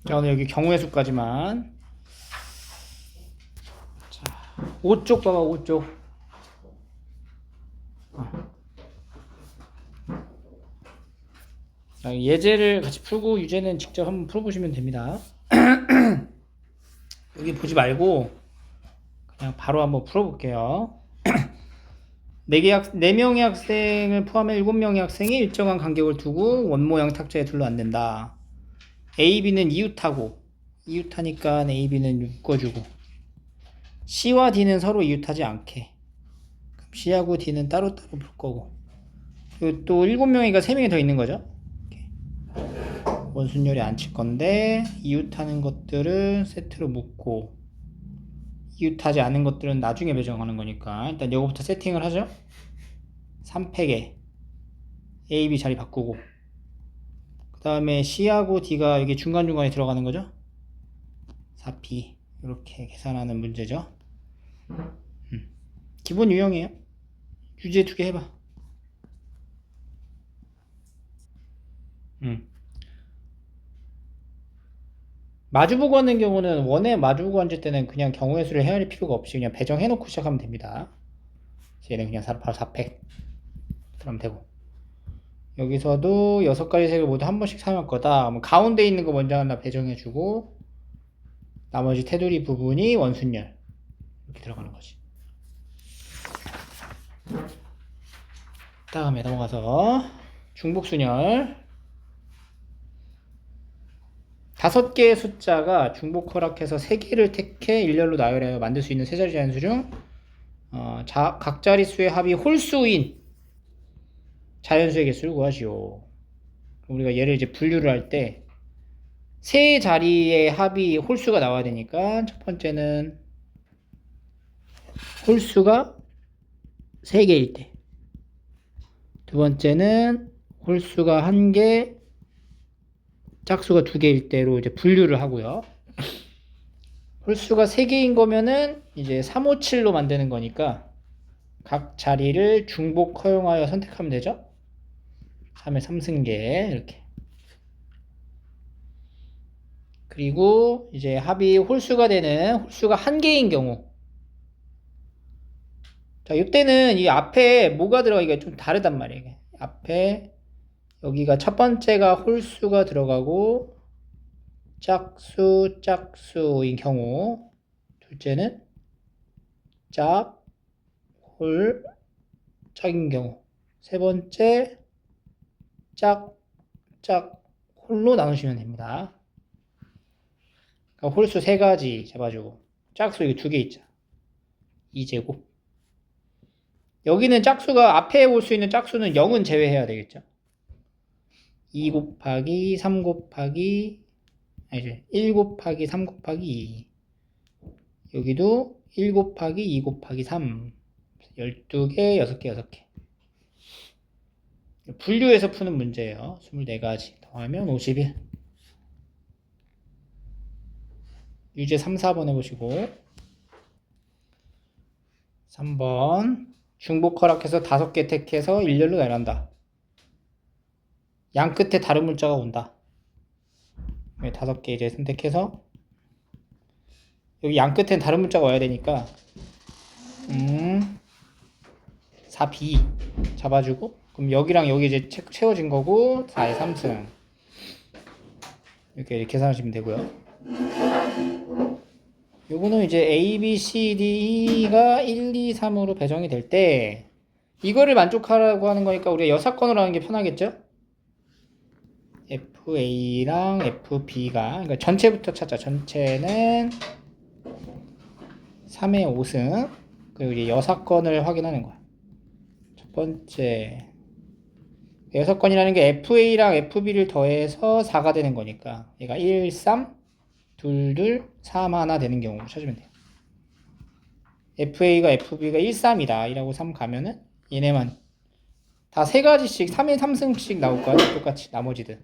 자, 오늘 여기 경우의 수까지만. 자, 5쪽 봐봐, 5쪽. 자, 예제를 같이 풀고 유제는 직접 한번 풀어보시면 됩니다. 여기 보지 말고 그냥 바로 한번 풀어볼게요. 4명의 학생을 포함해 7명의 학생이 일정한 간격을 두고 원모양 탁자에 둘러앉는다. A, B는 이웃하고, 이웃하니까 A, B는 묶어주고, C와 D는 서로 이웃하지 않게. 그럼 C하고 D는 따로따로 볼 거고. 그리고 또 7명이니까 3명이 더 있는 거죠. 원순열에 앉힐 건데, 이웃하는 것들은 세트로 묶고, 이웃하지 않은 것들은 나중에 배정하는 거니까 일단 이거부터 세팅을 하죠. 3팩에 A, B 자리 바꾸고, 그 다음에 C하고 D가 여기 중간중간에 들어가는 거죠. 4P 이렇게 계산하는 문제죠. 기본 유형이에요. 유제 2개 해봐. 마주보고 하는 경우는 원에 마주보고 앉을 때는 그냥 경우의 수를 헤아릴 필요가 없이 그냥 배정해놓고 시작하면 됩니다. 얘는 그냥 바로 4팩 그러면 되고, 여기서도 6가지 색을 모두 한 번씩 사용할 거다. 가운데 있는 거 먼저 하나 배정해주고 나머지 테두리 부분이 원순열 이렇게 들어가는 거지. 다음에 넘어가서 중복순열. 5개의 숫자가 중복 허락해서 3개를 택해 일렬로 나열하여 만들 수 있는 세자리 자연수 중 각 자릿수의 합이 홀수인 자연수의 개수를 구하시오. 우리가 얘를 이제 분류를 할 때 세 자리의 합이 홀수가 나와야 되니까 첫 번째는 홀수가 3개일 때, 두 번째는 홀수가 1개, 짝수가 2개일 때로 이제 분류를 하고요. 홀수가 3개인 거면은 이제 357로 만드는 거니까 각 자리를 중복 허용하여 선택하면 되죠. 3의 3승계 이렇게. 그리고 이제 합이 홀수가 되는 홀수가 1개인 경우, 자, 이때는 이 앞에 뭐가 들어가기가 좀 다르단 말이에요. 앞에 여기가 첫 번째가 홀수가 들어가고 짝수인 경우, 둘째는 짝인 경우, 세 번째 홀로 나누시면 됩니다. 그러니까 홀수 3가지 잡아주고 짝수 이거 2개 있죠. 2제곱. 여기는 짝수가 앞에 올 수 있는 짝수는 0은 제외해야 되겠죠. 2 곱하기 3 곱하기 1 곱하기 3 곱하기 2. 여기도 1 곱하기 2 곱하기 3. 12개, 6개, 6개. 분류해서 푸는 문제예요. 24가지 더하면 51. 유제 3, 4번 해보시고. 3번 중복 허락해서 5개 택해서 일렬로 나열한다. 양 끝에 다른 문자가 온다. 5개 이제 선택해서 여기 양 끝엔 다른 문자가 와야 되니까 4B 잡아주고, 그럼 여기랑 여기 이제 채워진 거고 4의 3승 이렇게 계산하시면 되고요. 요거는 이제 A, B, C, D가 1, 2, 3으로 배정이 될 때 이거를 만족하라고 하는 거니까 우리가 여사건으로 하는 게 편하겠죠? FA랑 FB가, 그러니까 전체부터 찾자. 전체는 3의 5승, 그리고 이제 여사건을 확인하는 거야. 첫 번째 여사건이라는 게 FA랑 FB를 더해서 4가 되는 거니까 얘가 1, 3, 2, 2, 3 하나 되는 경우로 찾으면 돼요. FA가 FB가 1, 3이다. 1하고 3 가면은 얘네만 다 3가지씩 3의 3승씩 나올 거야. 똑같이 나머지들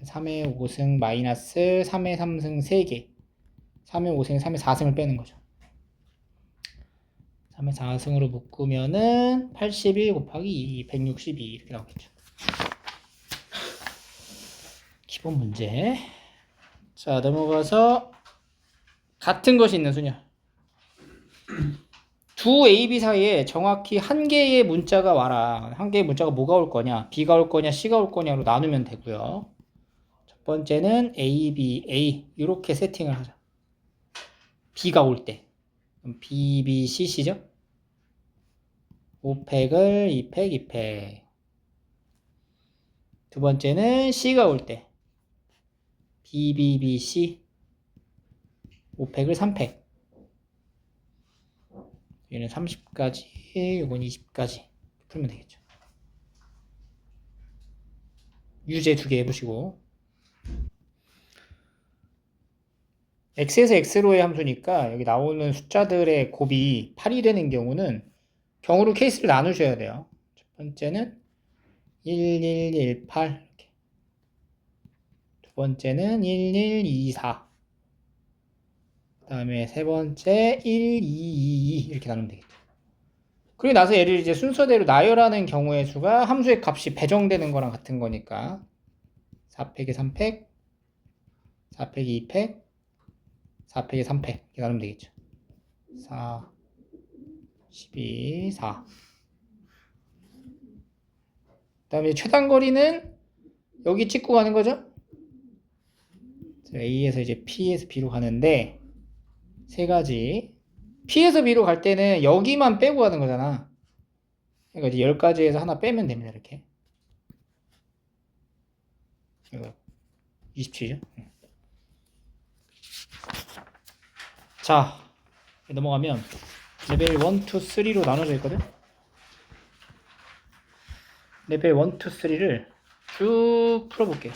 3의 5승 마이너스 3의 3승 3개, 3의 5승 3의 4승을 빼는 거죠. 3의 4승으로 묶으면은 81 곱하기 2, 162 이렇게 나오겠죠. 기본 문제. 자, 넘어가서 같은 것이 있는 수냐. 두 A, B 사이에 정확히 한 개의 문자가 와라. 한 개의 문자가 뭐가 올 거냐? B가 올 거냐? C가 올 거냐로 나누면 되고요. 첫 번째는 A, B, A 이렇게 세팅을 하자. B가 올 때. 그럼 B, B, C, C죠? 5팩을 2팩, 2팩. 두 번째는 C가 올 때. B, B, B, C 5팩을 3팩. 얘는 30까지, 이건 20까지 풀면 되겠죠. 유제 두 개 해보시고. x에서 x로의 함수니까 여기 나오는 숫자들의 곱이 8이 되는 경우는 경우로 케이스를 나누셔야 돼요. 첫 번째는 1118 이렇게. 두 번째는 1124. 그 다음에 세 번째 1222 이렇게 나누면 되겠죠. 그리고 나서 얘를 이제 순서대로 나열하는 경우의 수가 함수의 값이 배정되는 거랑 같은 거니까 4팩에 3팩, 4팩에 2팩, 4팩에 3팩 이렇게 나누면 되겠죠. 4, 12, 4. 그 다음에 최단거리는 여기 찍고 가는 거죠. A에서 이제 P에서 B로 가는데 세 가지. P에서 B로 갈 때는 여기만 빼고 가는 거잖아. 그러니까 이제 10가지에서 하나 빼면 됩니다. 이렇게. 27죠. 자, 넘어가면 레벨 1, 2, 3로 나눠져 있거든. 레벨 1, 2, 3를 쭉 풀어볼게요.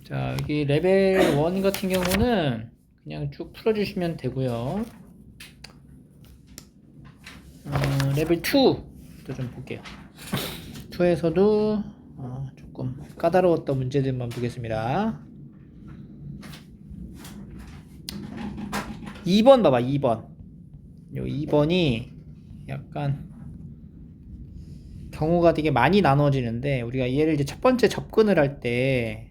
자, 여기 레벨 1 같은 경우는 그냥 쭉 풀어주시면 되고요. 레벨 2도 좀 볼게요. 2에서도 조금 까다로웠던 문제들만 보겠습니다. 2번 봐봐. 2번. 요 2번이 약간 경우가 되게 많이 나눠지는데 우리가 얘를 이제 첫 번째 접근을 할 때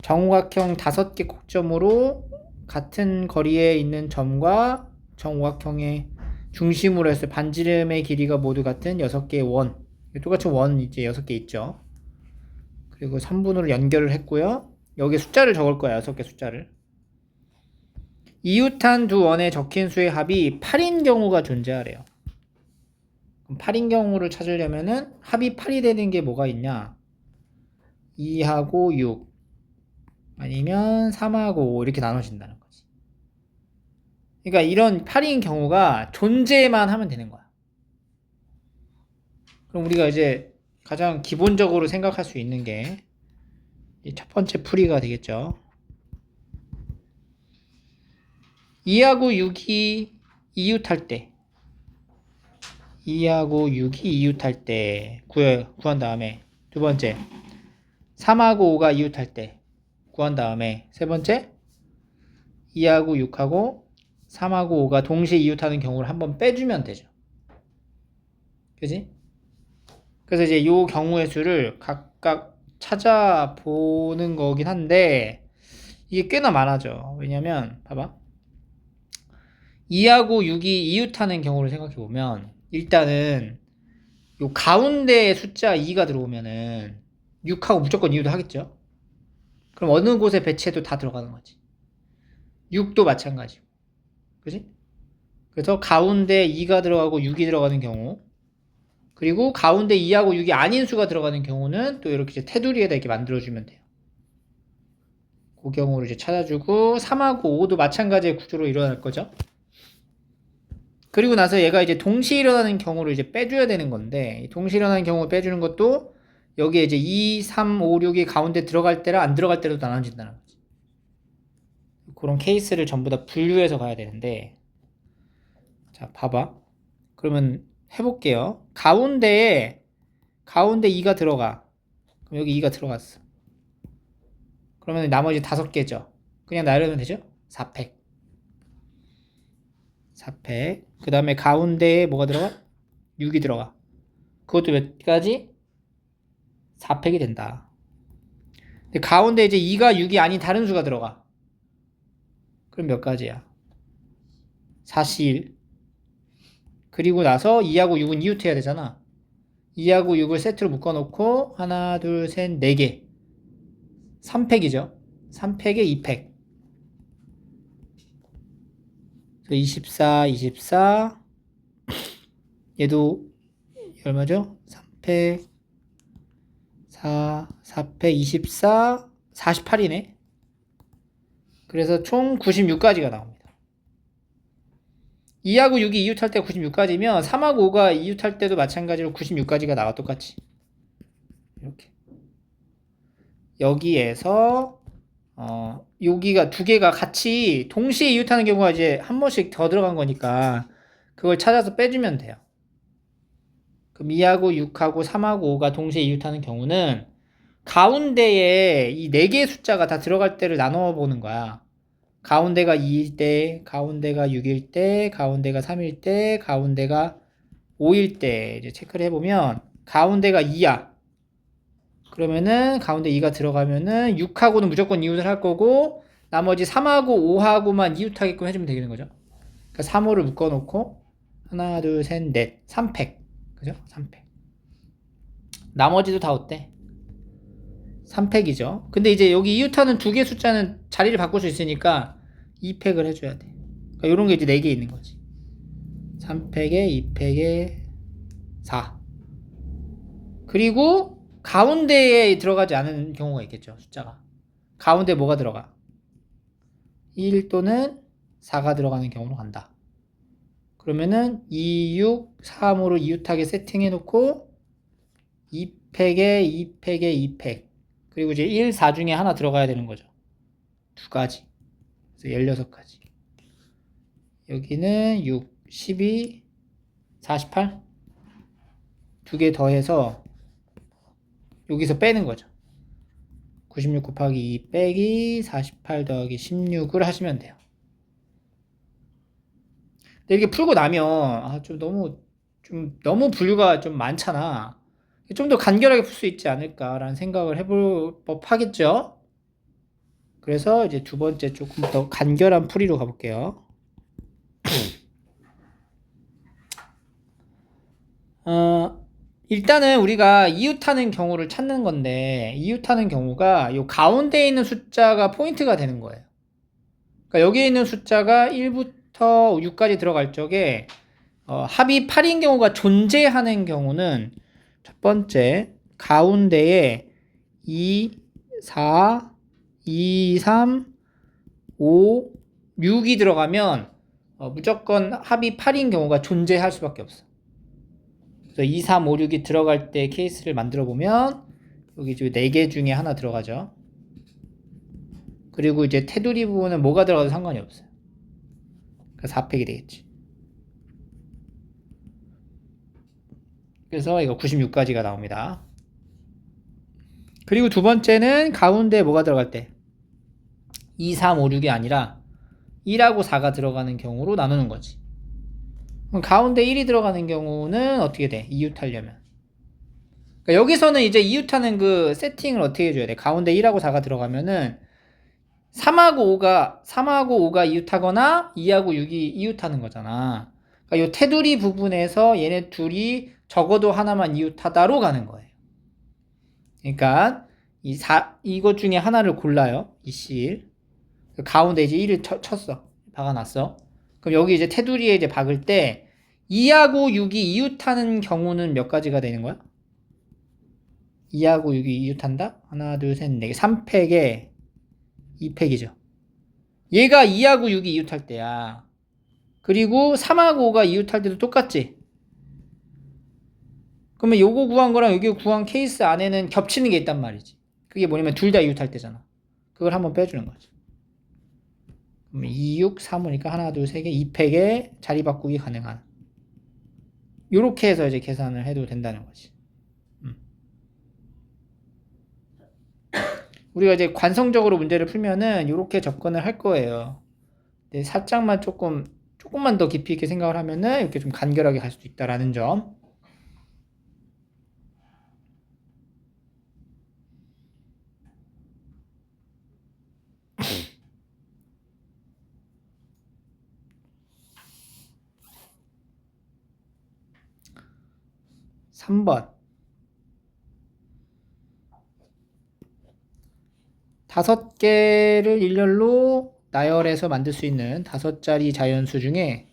정오각형 5개 꼭점으로 같은 거리에 있는 점과 정오각형의 중심으로 해서 반지름의 길이가 모두 같은 6개의 원. 똑같이 원 이제 6개 있죠. 그리고 3분으로 연결을 했고요. 여기 숫자를 적을 거야. 6개 숫자를. 이웃한 두 원에 적힌 수의 합이 8인 경우가 존재하래요. 그럼 8인 경우를 찾으려면은 합이 8이 되는 게 뭐가 있냐? 2하고 6 아니면 3하고 5 이렇게 나눠진다는 거지. 그러니까 이런 8인 경우가 존재만 하면 되는 거야. 그럼 우리가 이제 가장 기본적으로 생각할 수 있는 게 첫 번째 풀이가 되겠죠. 2하고 6이 이웃할 때 2하고 6이 이웃할 때 구한 다음에 두 번째 3하고 5가 이웃할 때 구한 다음에 세 번째 2하고 6하고 3하고 5가 동시에 이웃하는 경우를 한번 빼주면 되죠. 그지? 그래서 이제 이 경우의 수를 각각 찾아보는 거긴 한데 이게 꽤나 많아져. 왜냐면 봐봐 2하고 6이 이웃하는 경우를 생각해보면 일단은 요 가운데에 숫자 2가 들어오면은 6하고 무조건 이웃을 하겠죠. 그럼 어느 곳에 배치해도 다 들어가는 거지. 6도 마찬가지고 그지? 그래서 가운데 2가 들어가고 6이 들어가는 경우 그리고 가운데 2하고 6이 아닌 수가 들어가는 경우는 또 이렇게 이제 테두리에다 이렇게 만들어주면 돼요. 그 경우를 이제 찾아주고 3하고 5도 마찬가지의 구조로 일어날 거죠. 그리고 나서 얘가 이제 동시에 일어나는 경우를 이제 빼줘야 되는 건데 동시에 일어나는 경우를 빼주는 것도 여기에 이제 2, 3, 5, 6이 가운데 들어갈 때랑 안 들어갈 때로 나눠진다는 거지. 그런 케이스를 전부 다 분류해서 가야 되는데 자 봐봐. 그러면 해볼게요. 가운데 2가 들어가. 그럼 여기 2가 들어갔어. 그러면 나머지 5개죠. 그냥 나열하면 되죠? 4팩. 그 다음에 가운데에 뭐가 들어가? 6이 들어가. 그것도 몇 가지? 4팩이 된다. 근데 가운데 이제 2가 6이 아닌 다른 수가 들어가. 그럼 몇 가지야? 41. 그리고 나서 2하고 6은 이웃해야 되잖아. 2하고 6을 세트로 묶어놓고 하나, 둘, 셋, 4개. 3팩이죠. 3팩에 2팩. 24, 24. 얘도 얼마죠? 3팩, 4팩, 24, 48이네. 그래서 총 96가지가 나옵니다. 2하고 6이 이웃할 때 96가지면 3하고 5가 이웃할 때도 마찬가지로 96가지가 나와 똑같이. 이렇게. 여기에서 여기가 두 개가 같이 동시에 이웃하는 경우가 이제 한 번씩 더 들어간 거니까 그걸 찾아서 빼주면 돼요. 그럼 2하고 6하고 3하고 5가 동시에 이웃하는 경우는 가운데에 이 4개의 숫자가 다 들어갈 때를 나눠 보는 거야. 가운데가 2일 때, 가운데가 6일 때, 가운데가 3일 때, 가운데가 5일 때 이제 체크를 해보면 가운데가 2야. 그러면은 가운데 2가 들어가면은 6하고는 무조건 이웃을 할 거고 나머지 3하고 5하고만 이웃하게끔 해주면 되는 거죠. 그러니까 3, 5를 묶어놓고 하나, 둘, 셋, 넷, 3팩. 그죠? 3팩. 나머지도 다 어때? 3팩이죠. 근데 이제 여기 이웃하는 두 개 숫자는 자리를 바꿀 수 있으니까 2팩을 해줘야 돼. 그러니까 이런 게 이제 4개 있는 거지. 3팩에 2팩에 4. 그리고 가운데에 들어가지 않은 경우가 있겠죠. 숫자가. 가운데 뭐가 들어가? 1 또는 4가 들어가는 경우로 간다. 그러면은 2, 6, 3으로 이웃하게 세팅해 놓고 2팩에 2팩에 2팩. 그리고 이제 1, 4 중에 하나 들어가야 되는 거죠. 두 가지. 그래서 16가지. 여기는 6, 12, 48. 두 개 더해서 여기서 빼는 거죠. 96 곱하기 2 빼기 48 더하기 16을 하시면 돼요. 근데 이렇게 풀고 나면 좀 너무 분류가 좀 많잖아. 좀 더 간결하게 풀 수 있지 않을까라는 생각을 해볼 법하겠죠. 그래서 이제 두 번째 조금 더 간결한 풀이로 가볼게요. 일단은 우리가 이웃하는 경우를 찾는 건데 이웃하는 경우가 이 가운데에 있는 숫자가 포인트가 되는 거예요. 그러니까 여기에 있는 숫자가 1부터 6까지 들어갈 적에 합이 8인 경우가 존재하는 경우는 첫 번째 가운데에 2, 4, 2, 3, 5, 6이 들어가면 무조건 합이 8인 경우가 존재할 수밖에 없어. 그래서 2, 3, 5, 6이 들어갈 때 케이스를 만들어 보면 여기 4개 중에 하나 들어가죠. 그리고 이제 테두리 부분은 뭐가 들어가도 상관이 없어요. 그래서 4팩이 되겠지. 그래서 이거 96가지가 나옵니다. 그리고 두 번째는 가운데 뭐가 들어갈 때 2, 3, 5, 6이 아니라 1하고 4가 들어가는 경우로 나누는 거지. 그럼 가운데 1이 들어가는 경우는 어떻게 돼? 이웃하려면. 그러니까 여기서는 이제 이웃하는 그 세팅을 어떻게 해줘야 돼? 가운데 1하고 4가 들어가면은 3하고 5가 이웃하거나 2하고 6이 이웃하는 거잖아. 그러니까 이 테두리 부분에서 얘네 둘이 적어도 하나만 이웃하다로 가는 거예요. 그러니까 이것 중에 하나를 골라요. 이 C1. 가운데 이제 1을 쳤어. 박아놨어. 그럼 여기 이제 테두리에 이제 박을 때 2하고 6이 이웃하는 경우는 몇 가지가 되는 거야? 2하고 6이 이웃한다? 하나, 둘, 셋, 넷 개. 3팩에 2팩이죠. 얘가 2하고 6이 이웃할 때야. 그리고 3하고 5가 이웃할 때도 똑같지? 그러면 요거 구한 거랑 여기 구한 케이스 안에는 겹치는 게 있단 말이지. 그게 뭐냐면 둘 다 이웃할 때잖아. 그걸 한번 빼주는 거지. 그러면 2, 6, 3이니까 하나, 둘, 세 개, 2팩에 자리 바꾸기 가능한. 요렇게 해서 이제 계산을 해도 된다는 거지. 우리가 이제 관성적으로 문제를 풀면은 요렇게 접근을 할 거예요. 근데 살짝만 조금만 더 깊이 있게 생각을 하면은 이렇게 좀 간결하게 갈 수도 있다라는 점. 3번. 5개를 일렬로 나열해서 만들 수 있는 5자리 자연수 중에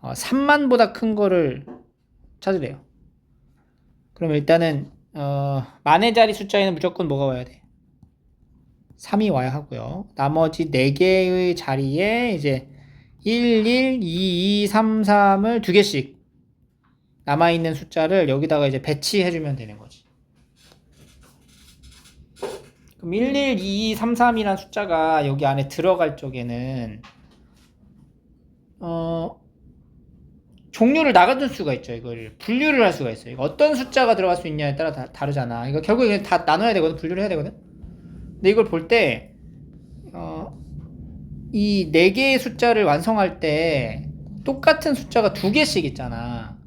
3만보다 큰 거를 찾으래요. 그럼 일단은 만의 자리 숫자에는 무조건 뭐가 와야 돼? 3이 와야 하고요. 나머지 4개의 자리에 이제 1, 1, 2, 2, 3, 3을 2개씩 남아있는 숫자를 여기다가 이제 배치해주면 되는 거지. 그럼 1, 1, 2, 2, 3, 3이란 숫자가 여기 안에 들어갈 쪽에는 종류를 나가줄 수가 있죠. 이걸 분류를 할 수가 있어요. 이거 어떤 숫자가 들어갈 수 있냐에 따라 다르잖아. 이거 결국에 다 나눠야 되거든. 분류를 해야 되거든. 근데 이걸 볼 때 이 4개의 숫자를 완성할 때 똑같은 숫자가 2개씩 있잖아.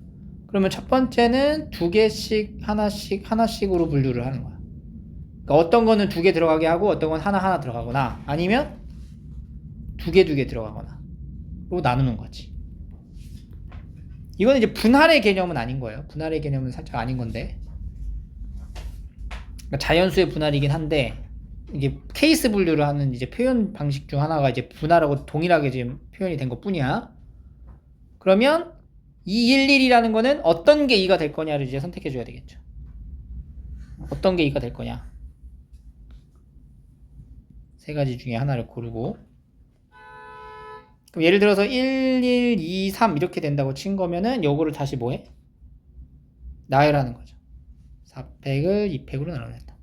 그러면 첫 번째는 2개씩 하나씩으로 분류를 하는 거야. 그러니까 어떤 거는 2개 들어가게 하고 어떤 건 하나 들어가거나 아니면 2개 들어가거나 로 나누는 거지. 이거는 이제 분할의 개념은 아닌 거예요. 분할의 개념은 살짝 아닌 건데, 그러니까 자연수의 분할이긴 한데 이게 케이스 분류를 하는 이제 표현 방식 중 하나가 이제 분할하고 동일하게 지금 표현이 된 것 뿐이야. 그러면 211이라는 거는 어떤 게 2가 될 거냐를 이제 선택해 줘야 되겠죠. 어떤 게 2가 될 거냐. 세 가지 중에 하나를 고르고. 그럼 예를 들어서 1, 1, 2, 3 이렇게 된다고 친 거면은 요거를 다시 뭐해? 나열하는 거죠. 4팩을 2팩으로 나눠냈다.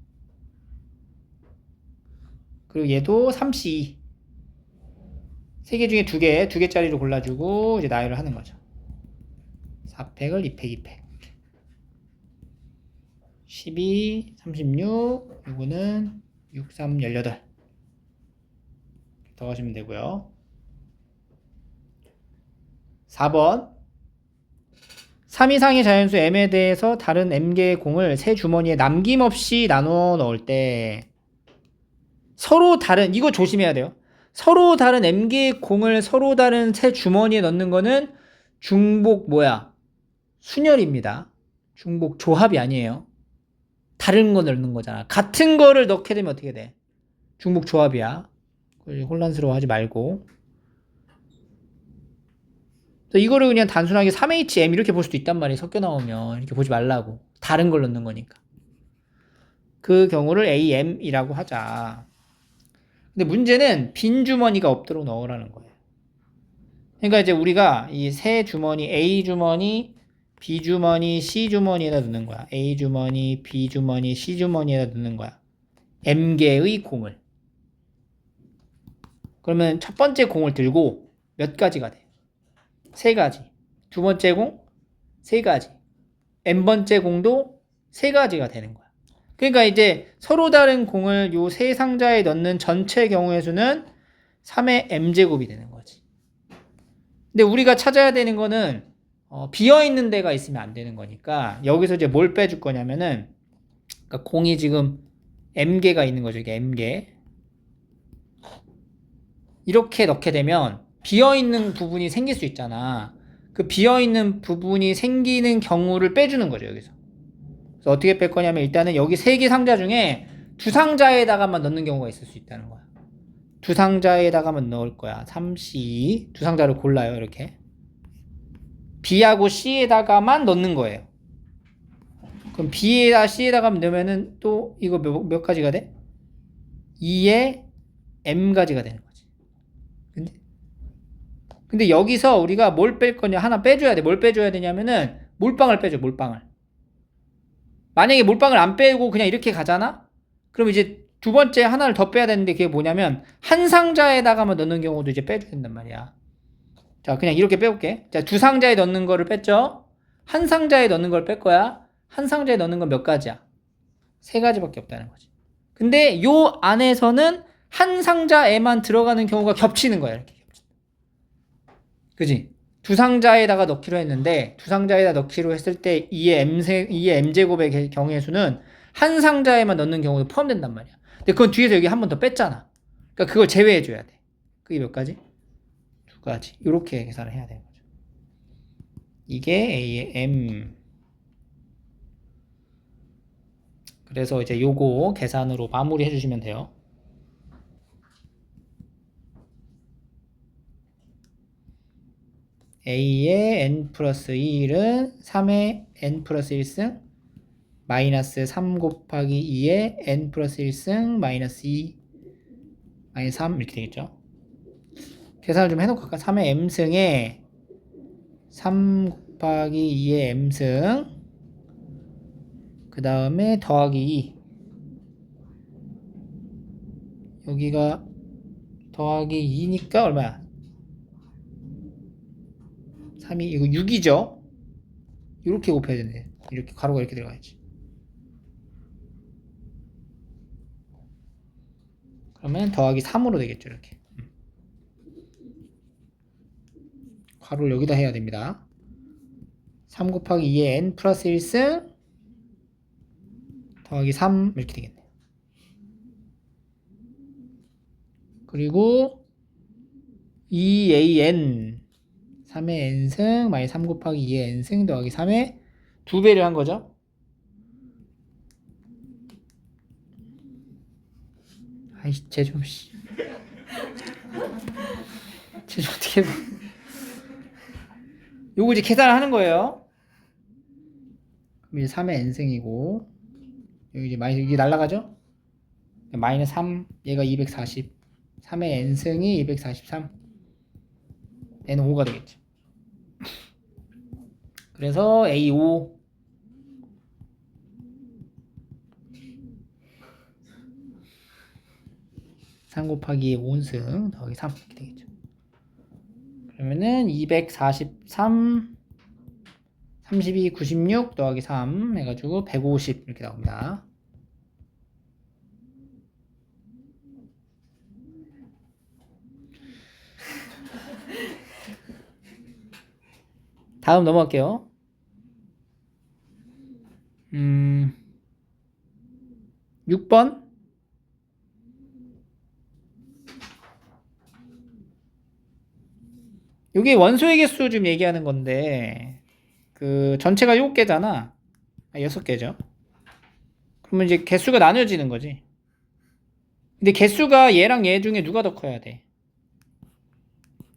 그리고 얘도 3C 3개 중에 2개짜리로 골라주고 이제 나열을 하는 거죠. 4팩을 2팩 12, 36 이거는 6, 3, 18 더 하시면 되고요. 4번 3 이상의 자연수 m에 대해서 다른 m개의 공을 세 주머니에 남김없이 나누어 넣을 때 서로 다른, 이거 조심해야 돼요. 서로 다른 m개의 공을 서로 다른 세 주머니에 넣는 거는 중복 순열입니다. 중복 조합이 아니에요. 다른 거 넣는 거잖아. 같은 거를 넣게 되면 어떻게 돼? 중복 조합이야. 혼란스러워 하지 말고. 이거를 그냥 단순하게 3HM 이렇게 볼 수도 있단 말이에요. 섞여 나오면 이렇게 보지 말라고. 다른 걸 넣는 거니까. 그 경우를 AM이라고 하자. 근데 문제는 빈 주머니가 없도록 넣으라는 거예요. 그러니까 이제 우리가 이 세 주머니, A 주머니, B 주머니, C 주머니에다 넣는 거야. A 주머니, B 주머니, C 주머니에다 넣는 거야. M개의 공을. 그러면 첫 번째 공을 들고 몇 가지가 돼? 3가지. 두 번째 공 3가지. N번째 공도 3가지가 되는 거야. 그러니까 이제 서로 다른 공을 요 세 상자에 넣는 전체 경우의 수는 3의 m제곱이 되는 거지. 근데 우리가 찾아야 되는 거는 비어있는 데가 있으면 안 되는 거니까 여기서 이제 뭘 빼줄 거냐면은, 그러니까 공이 지금 m개가 있는 거죠. 이게 m개. 이렇게 넣게 되면 비어있는 부분이 생길 수 있잖아. 그 비어있는 부분이 생기는 경우를 빼주는 거죠. 여기서. 그래서 어떻게 뺄 거냐면 일단은 여기 3개 상자 중에 2상자에다가만 넣는 경우가 있을 수 있다는 거야. 2상자에다가만 넣을 거야. 3C 2상자를 골라요. 이렇게 B하고 C에다가만 넣는 거예요. 그럼 B에다 C에다가 넣으면은 또 이거 몇 가지가 돼? 2에 M가지가 되는 거지. 근데 여기서 우리가 뭘 뺄 거냐, 하나 빼줘야 돼. 뭘 빼줘야 되냐면은 몰빵을 빼줘. 몰빵을. 만약에 몰빵을 안 빼고 그냥 이렇게 가잖아? 그럼 이제 두 번째 하나를 더 빼야 되는데 그게 뭐냐면 한 상자에다가만 넣는 경우도 이제 빼줘야 된단 말이야. 자, 그냥 이렇게 빼볼게. 자, 2상자에 넣는 거를 뺐죠? 한 상자에 넣는 걸 뺄 거야. 한 상자에 넣는 건 몇 가지야? 3가지밖에 없다는 거지. 근데 요 안에서는 한 상자에만 들어가는 경우가 겹치는 거야. 이렇게. 그지? 2상자에다가 넣기로 했는데 2상자에다 넣기로 했을 때 2의 m제곱의 경우의 수는 한 상자에만 넣는 경우도 포함된단 말이야. 근데 그건 뒤에서 여기 한 번 더 뺐잖아. 그러니까 그걸 제외해줘야 돼. 그게 몇 가지? 2가지. 이렇게 계산을 해야 되는 거죠. 이게 A의 M. 그래서 이제 요거 계산으로 마무리 해주시면 돼요. A의 n 플러스 1은 3의 n 플러스 1승 마이너스 3 곱하기 2의 n 플러스 1승 마이너스 2 마이너스 3 이렇게 되겠죠. 계산을 좀 해놓고 갈까? 3의 m승에 3 곱하기 2의 m승 그 다음에 더하기 2 여기가 더하기 2니까 얼마야? 3이 이거 6이죠? 이렇게 곱해야 되네. 이렇게 가로가 이렇게 들어가야지. 그러면 더하기 3으로 되겠죠. 이렇게 가로를 여기다 해야 됩니다. 3 곱하기 2의 n 플러스 1승 더하기 3 이렇게 되겠네요. 그리고 2an 3의 n승 마이너스 3 곱하기 2의 n승 더하기 3의 2배를 한 거죠. 아이씨 쟤좀 어떻게 해. 요거 이제 계산을 하는 거예요. 그럼 이제 3의 n승이고 여기 이제 마이너스 이게 날라가죠? 마이너스 3 얘가 240 3의 n승이 243 n은 5가 되겠죠. 그래서 A5 3 곱하기 5승 더하기 3 이렇게 되겠죠. 그러면은 243 32 96 더하기 3 해가지고 150 이렇게 나옵니다. 다음 넘어갈게요. 6번 이게 원소의 개수 좀 얘기하는 건데 그 전체가 7개잖아. 6개죠. 그러면 이제 개수가 나눠지는 거지. 근데 개수가 얘랑 얘 중에 누가 더 커야 돼?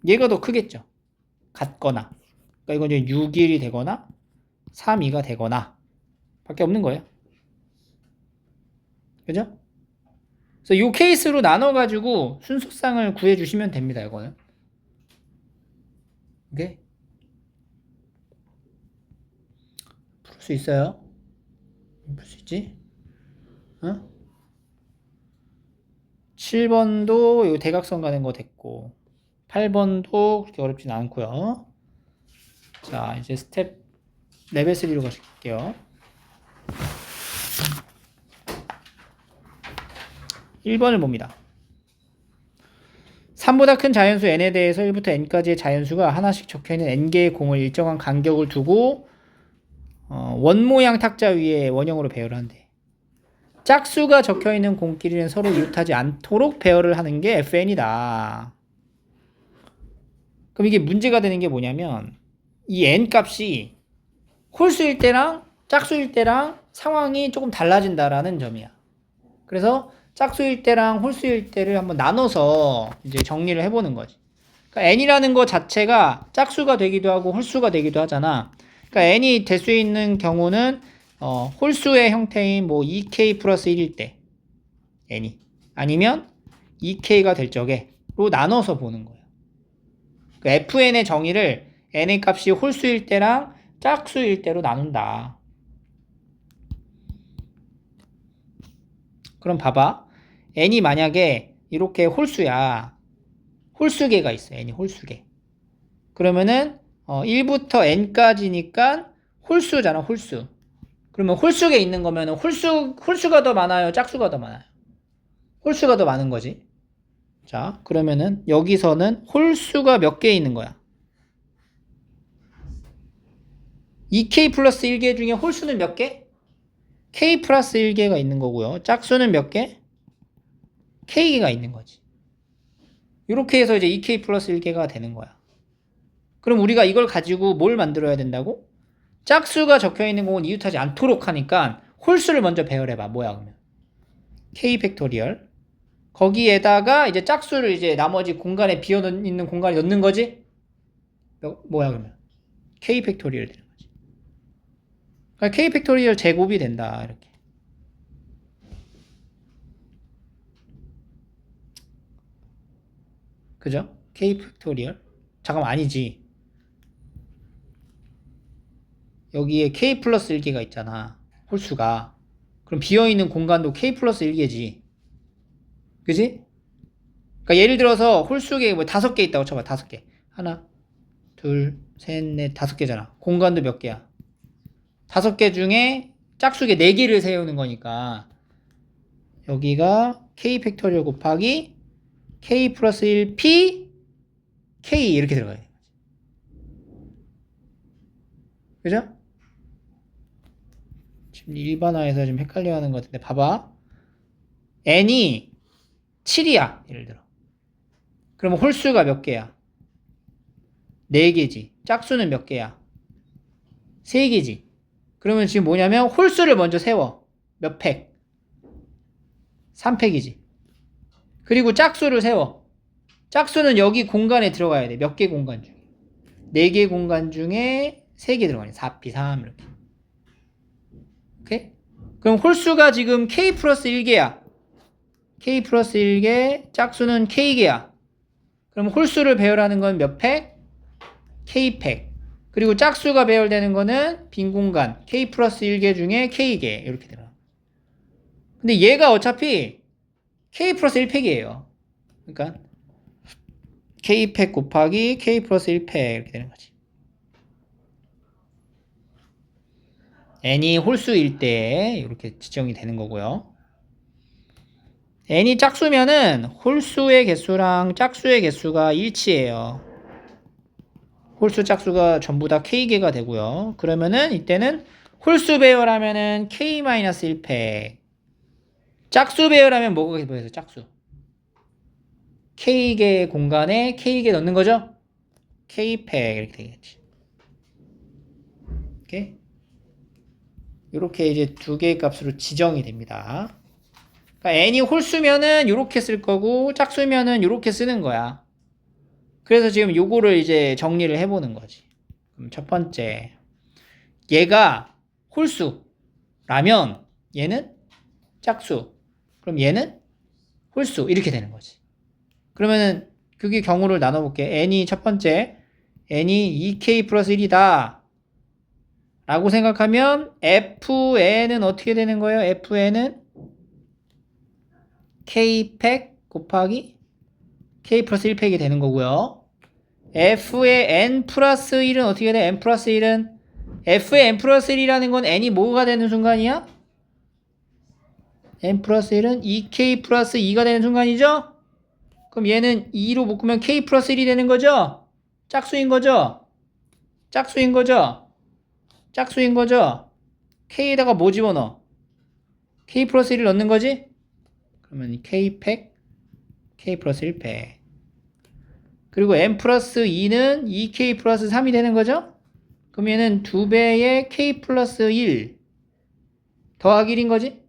얘가 더 크겠죠. 같거나. 그러니까 이건 이제 6일이 되거나 3, 2가 되거나 밖에 없는 거예요. 그죠? 그래서 이 케이스로 나눠가지고 순서상을 구해주시면 됩니다. 이거는. 오케이? 풀 수 있어요? 풀 수 있지? 어? 7번도 요 대각선 가는 거 됐고 8번도 그렇게 어렵진 않고요. 자, 이제 스텝 레벨 3로 가실게요. 1번을 봅니다. 3보다 큰 자연수 n에 대해서 1부터 n까지의 자연수가 하나씩 적혀있는 n개의 공을 일정한 간격을 두고 원모양 탁자 위에 원형으로 배열을 한대. 짝수가 적혀있는 공끼리는 서로 이웃하지 않도록 배열을 하는 게 fn이다. 그럼 이게 문제가 되는 게 뭐냐면 이 n 값이 홀수일 때랑 짝수일 때랑 상황이 조금 달라진다라는 점이야. 그래서 짝수일 때랑 홀수일 때를 한번 나눠서 이제 정리를 해보는 거지. 그러니까 n이라는 거 자체가 짝수가 되기도 하고 홀수가 되기도 하잖아. 그러니까 n이 될 수 있는 경우는 홀수의 형태인 뭐 2k 플러스 1일 때 n이 아니면 2k가 될 적에로 나눠서 보는 거예요. 그러니까 fn의 정의를 n의 값이 홀수일 때랑 짝수일 때로 나눈다. 그럼 봐봐. n이 만약에 이렇게 홀수야. 홀수계가 있어. n이 홀수계. 그러면은 1부터 n까지니까 홀수잖아. 홀수. 그러면 홀수계 있는 거면 홀수가 더 많아요? 짝수가 더 많아요? 홀수가 더 많은 거지. 자, 그러면은 여기서는 홀수가 몇 개 있는 거야? 2k 플러스 1개 중에 홀수는 몇 개? k 플러스 1개가 있는 거고요. 짝수는 몇 개? k개가 있는 거지. 이렇게 해서 이제 2k 플러스 1개가 되는 거야. 그럼 우리가 이걸 가지고 뭘 만들어야 된다고? 짝수가 적혀있는 공은 이웃하지 않도록 하니까 홀수를 먼저 배열해봐. 뭐야 그러면? K 팩토리얼. 거기에다가 이제 짝수를 이제 나머지 공간에 있는 공간에 넣는 거지? 뭐야 그러면? K 팩토리얼 되는 거지. 그러니까 K 팩토리얼 제곱이 된다. 이렇게. 그죠? K 팩토리얼. 잠깐만 아니지. 여기에 K 플러스 1개가 있잖아. 홀수가. 그럼 비어있는 공간도 K 플러스 1개지. 그지? 그러니까 예를 들어서 홀수에 뭐 5개 있다고 쳐봐. 5개. 하나, 둘, 셋, 넷, 5개잖아. 공간도 몇 개야? 5개 중에 짝수에 4개를 세우는 거니까 여기가 K 팩토리얼 곱하기 K 플러스 1P K 이렇게 들어가야 돼. 그죠? 지금 일반화해서 좀 헷갈려하는 것 같은데 봐봐. n이 7이야. 예를 들어. 그러면 홀수가 몇 개야? 4개지. 짝수는 몇 개야? 3개지. 그러면 지금 뭐냐면 홀수를 먼저 세워. 몇 팩? 3팩이지. 그리고 짝수를 세워. 짝수는 여기 공간에 들어가야 돼. 몇 개 공간 중에? 4개 공간 중에 3개 들어가네. 4P, 3 이렇게. 오케이? 그럼 홀수가 지금 K 플러스 1개야. K 플러스 1개, 짝수는 K개야. 그럼 홀수를 배열하는 건 몇 팩? K팩. 그리고 짝수가 배열되는 거는 빈 공간 K 플러스 1개 중에 K개 이렇게 들어. 근데 얘가 어차피 K 플러스 1팩이에요. 그러니까 K팩 곱하기 K 플러스 1팩 이렇게 되는 거지. n이 홀수일 때 이렇게 지정이 되는 거고요. n이 짝수면은 홀수의 개수랑 짝수의 개수가 일치해요. 홀수 짝수가 전부 다 K개가 되고요. 그러면은 이때는 홀수 배열하면은 K-1팩. 짝수 배열하면 뭐가 보여서 짝수. K개 공간에 K개 넣는 거죠? K팩 이렇게 되겠지. 오케이? 이렇게 이제 두 개의 값으로 지정이 됩니다. 그러니까 n이 홀수면은 이렇게 쓸 거고 짝수면은 이렇게 쓰는 거야. 그래서 지금 요거를 이제 정리를 해보는 거지. 그럼 첫 번째, 얘가 홀수라면 얘는 짝수. 그럼 얘는 홀수 이렇게 되는 거지. 그러면은 그게 경우를 나눠볼게. n이 첫 번째, n이 2k 플러스 1이다. 라고 생각하면 fn은 어떻게 되는 거예요? fn은 k팩 곱하기 k 플러스 1팩이 되는 거고요. f의 n 플러스 1은 어떻게 돼? n 플러스 1은 f의 n 플러스 1이라는 건 n이 뭐가 되는 순간이야? n 플러스 1은 2k 플러스 2가 되는 순간이죠? 그럼 얘는 2로 묶으면 k 플러스 1이 되는 거죠? 짝수인 거죠? 짝수인 거죠? 짝수인 거죠? k에다가 뭐 집어넣어? k 플러스 1을 넣는 거지? 그러면 k팩 k 플러스 1팩. 그리고 n 플러스 2는 2k 플러스 3이 되는 거죠? 그럼 얘는 2배의 k 플러스 1 더하기 1인 거지?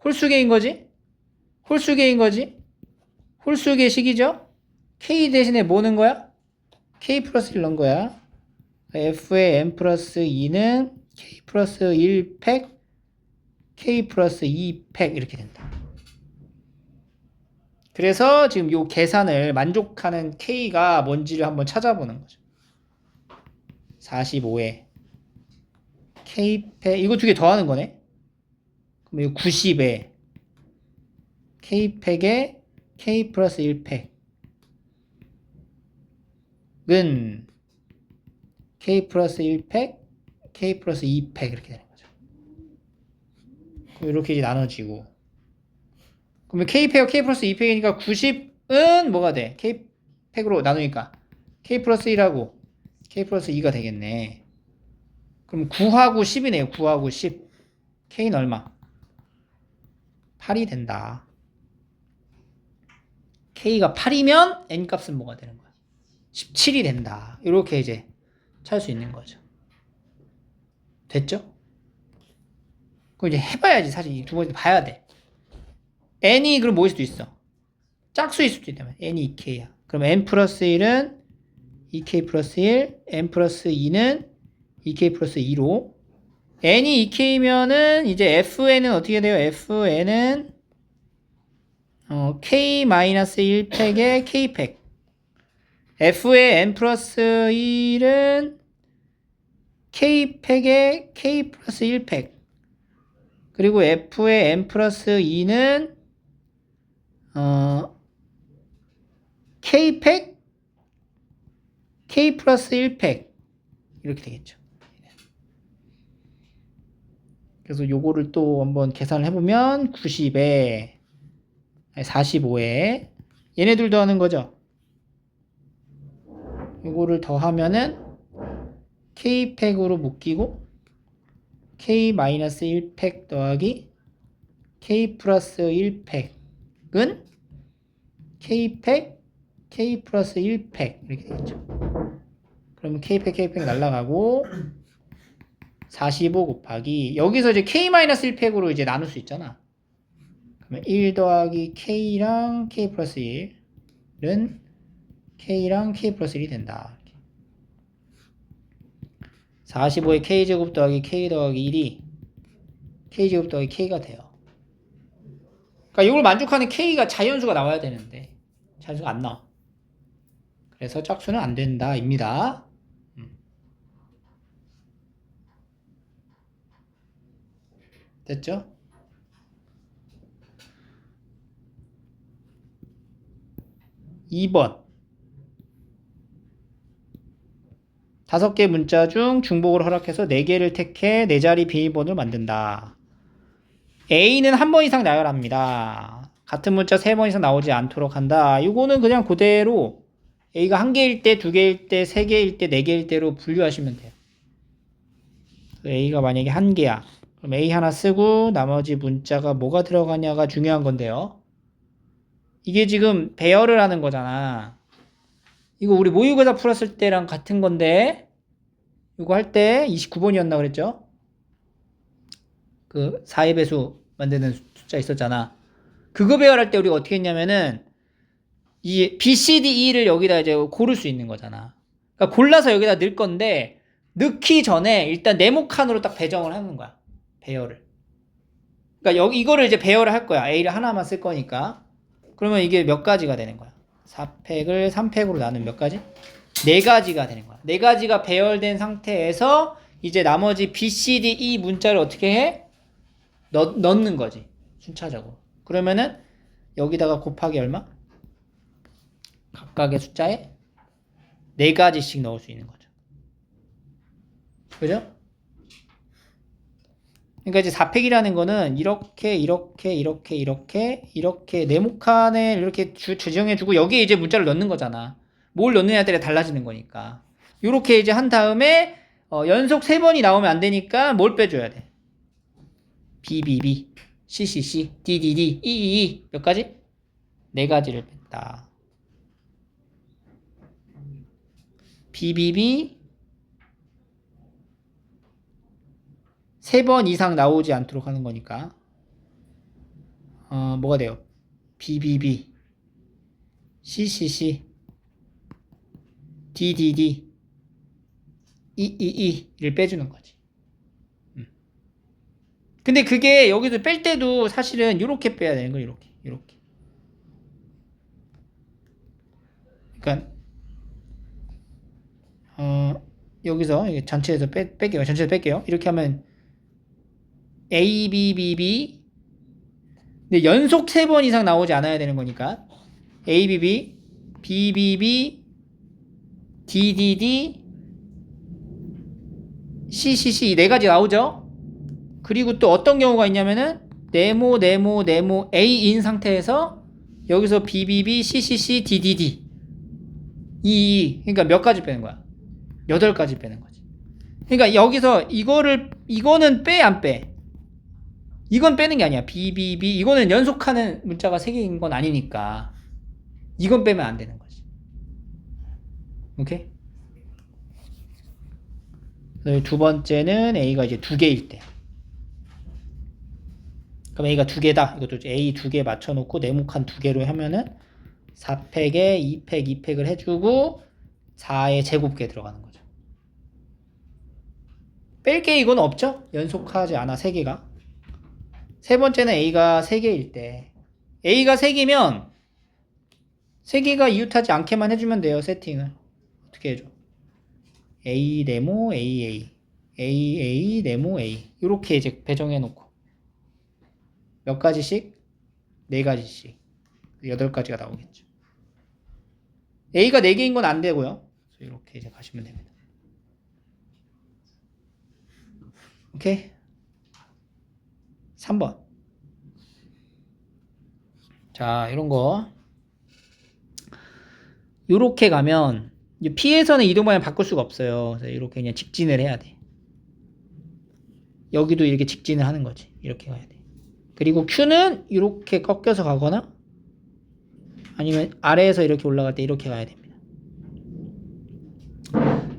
홀수계인 거지? 홀수계인 거지? 홀수계식이죠? k 대신에 뭐 넣은 거야? k 플러스 1 넣은 거야. f의 n 플러스 2는 k 플러스 1팩 k 플러스 2팩 이렇게 된다. 그래서 지금 요 계산을 만족하는 k가 뭔지를 한번 찾아보는 거죠. 45에 k팩 이거 두 개 더하는 거네. 그럼 이거 90에 k팩에 k 플러스 1팩은 k 플러스 1팩 k 플러스 2팩 이렇게 되는 거죠. 그럼 이렇게 이제 나눠지고 그러면 k팩과 k 플러스 2팩이니까 90은 뭐가 돼? k팩으로 나누니까 k 플러스 1하고 k 플러스 2가 되겠네. 그럼 9하고 10이네요. 9하고 10. k는 얼마? 8이 된다. k가 8이면 n 값은 뭐가 되는 거야? 17이 된다. 이렇게 이제 찾을 수 있는 거죠. 됐죠? 그거 이제 해봐야지. 사실 이 두 번째 봐야 돼. n이 그럼 뭐일 수도 있어? 짝수일 수도 있다면 n이 2k야. 그럼 n 플러스 1은 2k 플러스 1, n 플러스 2는 2k 플러스 2로 n이 2k면은 이제 fn은 어떻게 돼요? fn은 k 마이너스 1팩에 k팩. f의 n 플러스 1은 k팩에 k 플러스 1팩. 그리고 f의 n 플러스 2는 k팩 k 플러스 1팩 이렇게 되겠죠. 그래서 요거를 또 한번 계산을 해보면 90에 45에 얘네들 더하는 거죠. 요거를 더하면은 k팩으로 묶이고 k 마이너스 1팩 더하기 k 플러스 1팩은 k팩 k 플러스 1팩 이렇게 되겠죠. 그러면 k팩 k팩 날라가고 45 곱하기 여기서 이제 k 마이너스 1팩으로 이제 나눌 수 있잖아. 그러면 1 더하기 k랑 k 플러스 1은 k랑 k 플러스 1이 된다. 45에 k제곱 더하기 k 더하기 1이 k제곱 더하기 k가 돼요. 그러니까 이걸 만족하는 k가 자연수가 나와야 되는데 자연수가 안 나와. 그래서 짝수는 안 된다 입니다. 됐죠? (2번) 5개 문자 중 중복을 허락해서 4개를 택해 4자리 비밀번호를 만든다. A는 한 번 이상 나열합니다. 같은 문자 3번 이상 나오지 않도록 한다. 이거는 그냥 그대로 A가 1개일 때, 2개일 때, 3개일 때, 4개일 때로 분류하시면 돼요. A가 만약에 1개야. 그럼 A 하나 쓰고 나머지 문자가 뭐가 들어가냐가 중요한 건데요. 이게 지금 배열을 하는 거잖아. 이거 우리 모의고사 풀었을 때랑 같은 건데 이거 할 때 29번이었나 그랬죠? 그 4의 배수 만드는 숫자 있었잖아. 그거 배열할 때 우리가 어떻게 했냐면은 이 B, C, D, E를 여기다 이제 고를 수 있는 거잖아. 그러니까 골라서 여기다 넣을 건데 넣기 전에 일단 네모칸으로 딱 배정을 하는 거야. 배열을. 그러니까 여기 이거를 이제 배열을 할 거야. A를 하나만 쓸 거니까. 그러면 이게 몇 가지가 되는 거야? 4팩을 3팩으로 나누면 몇 가지? 4가지가 되는 거야. 4가지가 배열된 상태에서 이제 나머지 B, C, D, E 문자를 어떻게 해? 넣는 거지. 순차적으로. 그러면은 여기다가 곱하기 얼마? 각각의 숫자에 4가지씩 넣을 수 있는 거죠. 그죠? 그러니까 이제 4팩이라는 거는 이렇게 네모칸에 이렇게 지정해주고 여기에 이제 문자를 넣는 거잖아. 뭘 넣느냐에 따라 달라지는 거니까. 이렇게 이제 한 다음에 연속 3번이 나오면 안 되니까 뭘 빼줘야 돼? BBB, CCC, DDD, EEE 몇 가지? 4가지를 뺐다. BBB 3번 이상 나오지 않도록 하는 거니까 뭐가 돼요? BBB, CCC, DDD, EEE를 빼주는 거지. 근데 그게 여기서 뺄 때도 사실은 이렇게 빼야 되는 거예요. 이렇게. 그러니까 여기서 전체에서 뺄게요. 전체에서 뺄게요. 이렇게 하면 ABBB 근데 연속 3번 이상 나오지 않아야 되는 거니까 ABB, BBB, DDD, CCC 이 4가지 나오죠? 그리고 또 어떤 경우가 있냐면은 네모 A인 상태에서 여기서 BBB, CCC, DDD 그러니까 몇 가지 빼는 거야? 8가지 빼는 거지. 그러니까 여기서 이거는 빼 안 빼? 이건 빼는 게 아니야. BBB 이거는 연속하는 문자가 3개인 건 아니니까 이건 빼면 안 되는 거지. 오케이? 두 번째는 A가 이제 2개일 때 그럼 A가 두 개다. 이것도 A 두 개 맞춰놓고 네모칸 두 개로 하면은 4팩에 2팩, 2팩을 해주고 4의 제곱계 들어가는 거죠. 뺄 게 이건 없죠? 연속하지 않아, 3개가. 세 번째는 A가 3개일 때. A가 3개면 3개가 이웃하지 않게만 해주면 돼요, 세팅을. 어떻게 해줘? A, 네모, AA. AA, 네모, A. 이렇게 이제 배정해 놓고. 몇 가지씩? 4가지씩. 8가지가 나오겠죠. A가 4개인 건 안 되고요. 이렇게 이제 가시면 됩니다. 오케이? 3번. 자, 이런 거. 요렇게 가면 P에서는 이동 방향 바꿀 수가 없어요. 그래서 이렇게 그냥 직진을 해야 돼. 여기도 이렇게 직진을 하는 거지. 이렇게 가야 돼. 그리고 Q는 이렇게 꺾여서 가거나 아니면 아래에서 이렇게 올라갈 때 이렇게 가야 됩니다.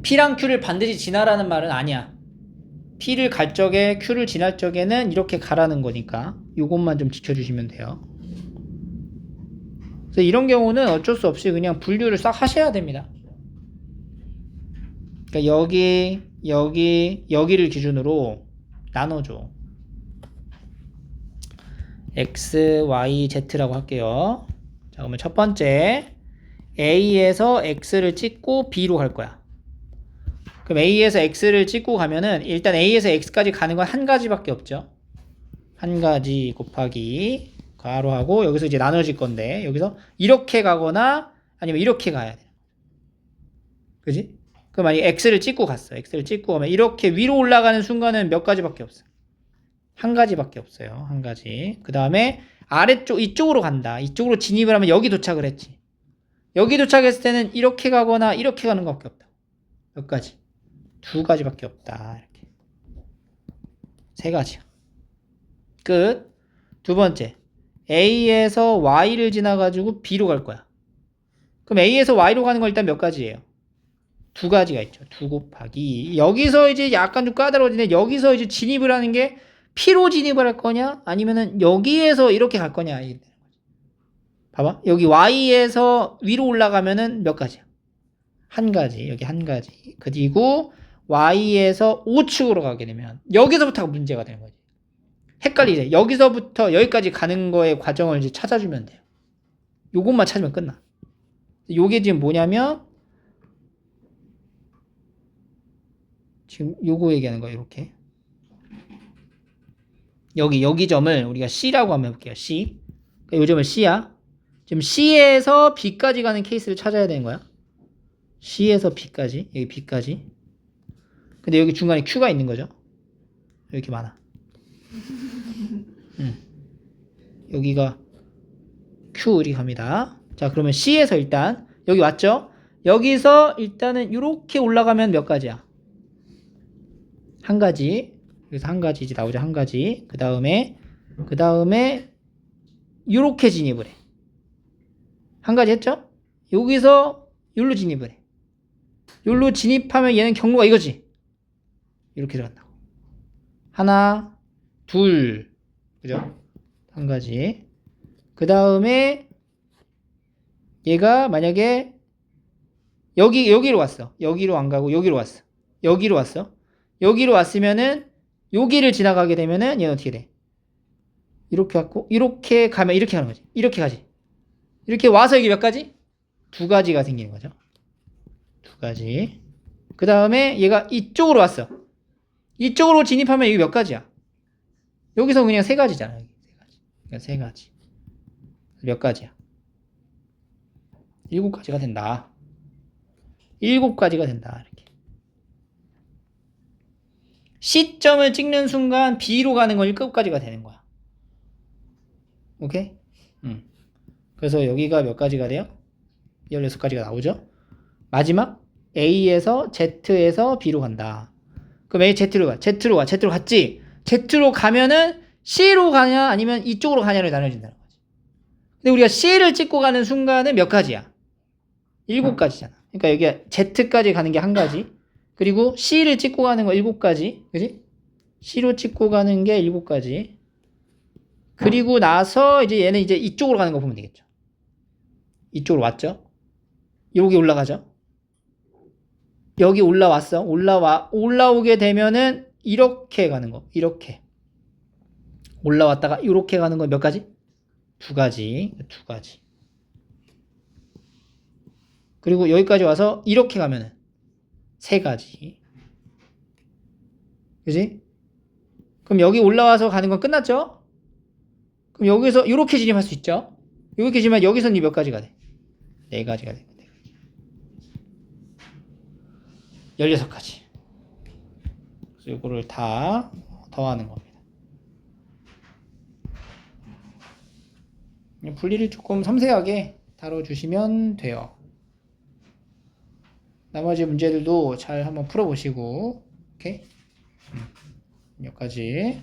P랑 Q를 반드시 지나라는 말은 아니야. P를 갈 적에 Q를 지날 적에는 이렇게 가라는 거니까 이것만 좀 지켜주시면 돼요. 그래서 이런 경우는 어쩔 수 없이 그냥 분류를 싹 하셔야 됩니다. 그러니까 여기를 기준으로 나눠줘. X, Y, Z라고 할게요. 자, 그러면 첫 번째 A에서 X를 찍고 B로 갈 거야. 그럼 A에서 X를 찍고 가면은 일단 A에서 X까지 가는 건 한 가지밖에 없죠. 한 가지 곱하기 괄호하고 여기서 이제 나눠질 건데 여기서 이렇게 가거나 아니면 이렇게 가야 돼. 그지? 그럼 만약에 X를 찍고 갔어. X를 찍고 가면 이렇게 위로 올라가는 순간은 몇 가지밖에 없어. 한 가지밖에 없어요. 한 가지. 그 다음에 아래쪽 이쪽으로 간다. 이쪽으로 진입을 하면 여기 도착을 했지. 여기 도착했을 때는 이렇게 가거나 이렇게 가는 것밖에 없다. 몇 가지? 2가지밖에 없다. 이렇게. 3가지야. 끝. 두 번째. A에서 Y를 지나가지고 B로 갈 거야. 그럼 A에서 Y로 가는 건 일단 몇 가지예요? 2가지가 있죠. 2 곱하기. 여기서 이제 약간 좀 까다로워지네. 여기서 이제 진입을 하는 게 P로 진입을 할 거냐? 아니면은 여기에서 이렇게 갈 거냐? 봐봐. 여기 Y에서 위로 올라가면은 몇 가지야? 한 가지. 여기 한 가지. 그리고 Y에서 O축으로 가게 되면 여기서부터가 문제가 되는 거지. 헷갈리지? 여기서부터 여기까지 가는 거의 과정을 이제 찾아주면 돼요. 요것만 찾으면 끝나. 요게 지금 뭐냐면 지금 요거 얘기하는 거예요. 이렇게. 여기 점을 우리가 C라고 한번 해볼게요. C. 그러니까 요 점을 C야. 지금 C에서 B까지 가는 케이스를 찾아야 되는 거야. C에서 B까지. 여기 B까지. 근데 여기 중간에 Q가 있는 거죠. 이렇게 많아. 여기가 Q 이렇게 갑니다. 자, 그러면 C에서 일단 여기 왔죠? 여기서 일단은 이렇게 올라가면 몇 가지야? 한 가지. 그래서 한 가지 이제 나오죠. 한 가지. 그 다음에 이렇게 진입을 해. 한 가지 했죠? 여기서 여기로 진입을 해. 여기로 진입하면 얘는 경로가 이거지. 이렇게 들어간다고. 하나, 둘, 그죠? 한 가지. 그 다음에 얘가 만약에 여기로 왔어. 여기로 안 가고 여기로 왔어. 여기로 왔어. 여기로 왔으면은 여기를 지나가게 되면은 얘는 어떻게 돼? 이렇게 왔고 이렇게 가면 이렇게 가는 거지. 이렇게 가지. 이렇게 와서 여기 몇 가지? 2가지가 생기는 거죠. 2가지. 그 다음에 얘가 이쪽으로 왔어. 이쪽으로 진입하면 여기 몇 가지야? 여기서 그냥 3가지잖아. 여기 3가지. 그러니까 3가지. 몇 가지야? 7가지가 된다. 7가지가 된다. 이렇게. C점을 찍는 순간 B로 가는 건 7가지가 되는 거야. 오케이? 그래서 여기가 몇 가지가 돼요? 16가지가 나오죠? 마지막 A에서 Z에서 B로 간다. 그럼 A, Z로 가. Z로 갔지? Z로 가면은 C로 가냐 아니면 이쪽으로 가냐로 나눠진다는 거지. 근데 우리가 C를 찍고 가는 순간은 몇 가지야? 7가지잖아. 그러니까 여기 Z까지 가는 게 한 가지. 그리고 C를 찍고 가는 거 7가지. 그지? C로 찍고 가는 게 7가지. 그리고 나서 이제 얘는 이제 이쪽으로 가는 거 보면 되겠죠. 이쪽으로 왔죠. 여기 올라가죠. 여기 올라왔어. 올라오게 되면은 이렇게 가는 거. 이렇게. 올라왔다가 이렇게 가는 건 몇 가지? 두 가지. 두 가지. 그리고 여기까지 와서 이렇게 가면은 세 가지. 그지? 그럼 여기 올라와서 가는 건 끝났죠? 그럼 여기서 이렇게 진입할 수 있죠? 이렇게 진입하면 여기서는 몇 가지가 돼? 네 가지가 돼. 16가지. 그래서 이거를 다 더하는 겁니다. 분리를 조금 섬세하게 다뤄주시면 돼요. 나머지 문제들도 잘 한번 풀어보시고, 오케이? 여기까지.